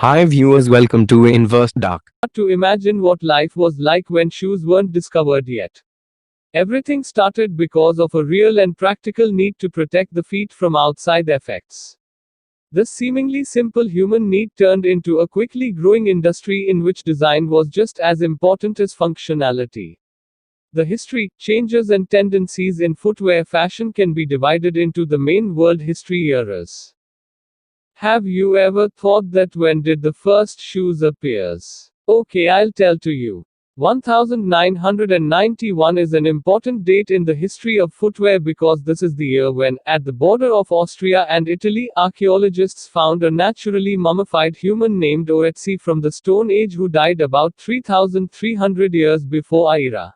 Hi viewers, welcome to Inverse Dark. To imagine what life was like when shoes weren't discovered yet. Everything started because of a real and practical need to protect the feet from outside effects. This seemingly simple human need turned into a quickly growing industry in which design was just as important as functionality. The history, changes, and tendencies in footwear fashion can be divided into the main world history eras. Have you ever thought that when did the first shoes appears? Okay, I'll tell to you. 1991 is an important date in the history of footwear because this is the year when, at the border of Austria and Italy, archaeologists found a naturally mummified human named Oetzi from the Stone Age who died about 3,300 years before our era.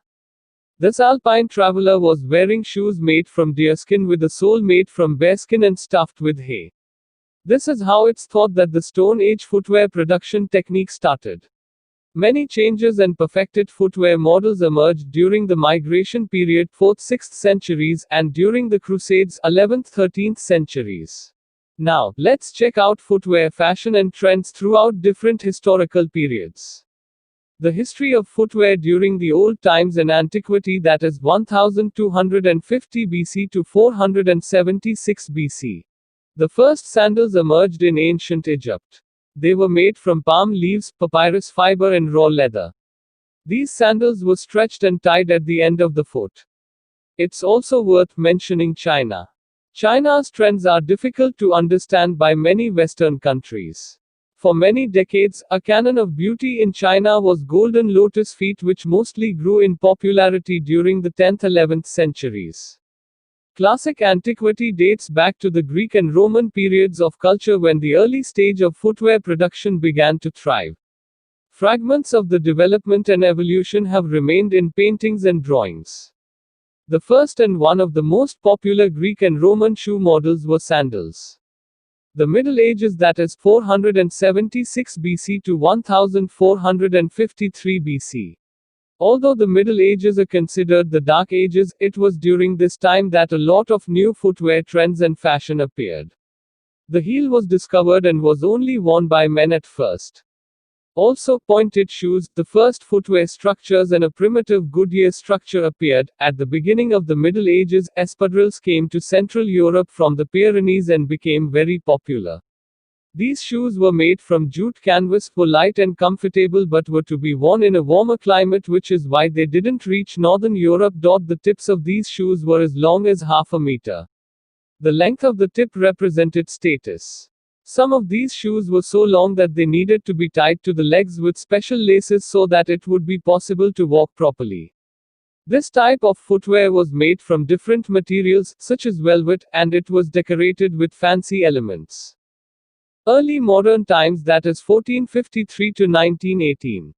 This alpine traveler was wearing shoes made from deerskin with a sole made from bearskin and stuffed with hay. This is how it's thought that the Stone Age footwear production technique started. Many changes and perfected footwear models emerged during the migration period 4th-6th centuries and during the Crusades 11th-13th centuries. Now, let's check out footwear fashion and trends throughout different historical periods. The history of footwear during the Old Times and Antiquity, that is 1250 BC to 476 BC. The first sandals emerged in ancient Egypt. They were made from palm leaves, papyrus fiber, and raw leather. These sandals were stretched and tied at the end of the foot. It's also worth mentioning China. China's trends are difficult to understand by many Western countries. For many decades, a canon of beauty in China was golden lotus feet, which mostly grew in popularity during the 10th-11th centuries. Classic antiquity dates back to the Greek and Roman periods of culture when the early stage of footwear production began to thrive. Fragments of the development and evolution have remained in paintings and drawings. The first and one of the most popular Greek and Roman shoe models were sandals. The Middle Ages, that is 476 BC to 1453 BC. Although the Middle Ages are considered the Dark Ages, it was during this time that a lot of new footwear trends and fashion appeared. The heel was discovered and was only worn by men at first. Also, pointed shoes, the first footwear structures, and a primitive Goodyear structure appeared. At the beginning of the Middle Ages, espadrilles came to Central Europe from the Pyrenees and became very popular. These shoes were made from jute canvas, were light and comfortable but were to be worn in a warmer climate, which is why they didn't reach northern Europe. The tips of these shoes were as long as half a meter. The length of the tip represented status. Some of these shoes were so long that they needed to be tied to the legs with special laces so that it would be possible to walk properly. This type of footwear was made from different materials, such as velvet, and it was decorated with fancy elements. Early modern times, that is 1453 to 1918.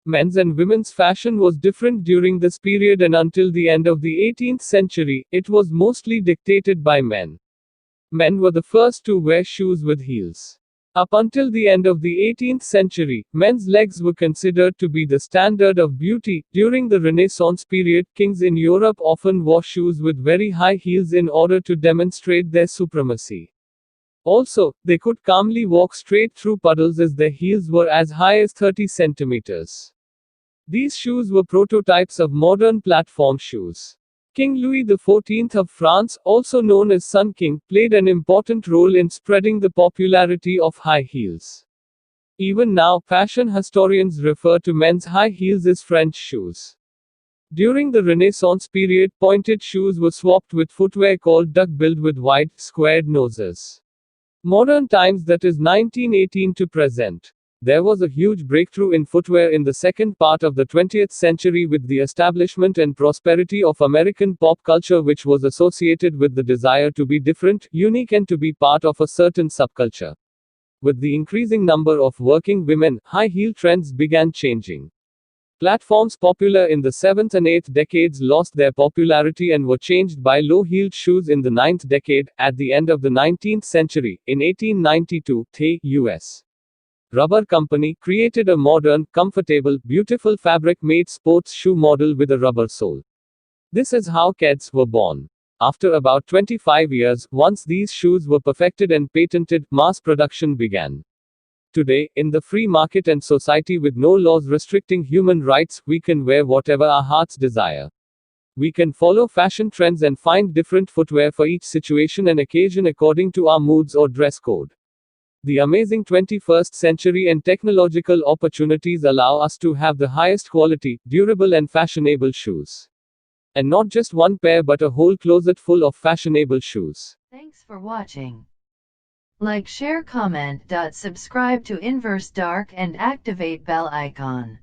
Men's and women's fashion was different during this period, and until the end of the 18th century, it was mostly dictated by men. Men were the first to wear shoes with heels. Up until the end of the 18th century, men's legs were considered to be the standard of beauty. During the Renaissance period, kings in Europe often wore shoes with very high heels in order to demonstrate their supremacy. Also, they could calmly walk straight through puddles as their heels were as high as 30 centimeters. These shoes were prototypes of modern platform shoes. King Louis XIV of France, also known as Sun King, played an important role in spreading the popularity of high heels. Even now, fashion historians refer to men's high heels as French shoes. During the Renaissance period, pointed shoes were swapped with footwear called duck-billed with wide, squared noses. Modern times, that is 1918 to present. There was a huge breakthrough in footwear in the second part of the 20th century with the establishment and prosperity of American pop culture, which was associated with the desire to be different, unique, and to be part of a certain subculture. With the increasing number of working women, high heel trends began changing. Platforms popular in the 7th and 8th decades lost their popularity and were changed by low-heeled shoes in the 9th decade. At the end of the 19th century, in 1892, The U.S. Rubber Company created a modern, comfortable, beautiful fabric-made sports shoe model with a rubber sole. This is how Keds were born. After about 25 years, once these shoes were perfected and patented, mass production began. Today, in the free market and society with no laws restricting human rights, we can wear whatever our hearts desire. We can follow fashion trends and find different footwear for each situation and occasion according to our moods or dress code. The amazing 21st century and technological opportunities allow us to have the highest quality, durable, and fashionable shoes. And not just one pair but a whole closet full of fashionable shoes. Thanks for watching. Like, share, comment, subscribe to Inverse Dark and activate bell icon.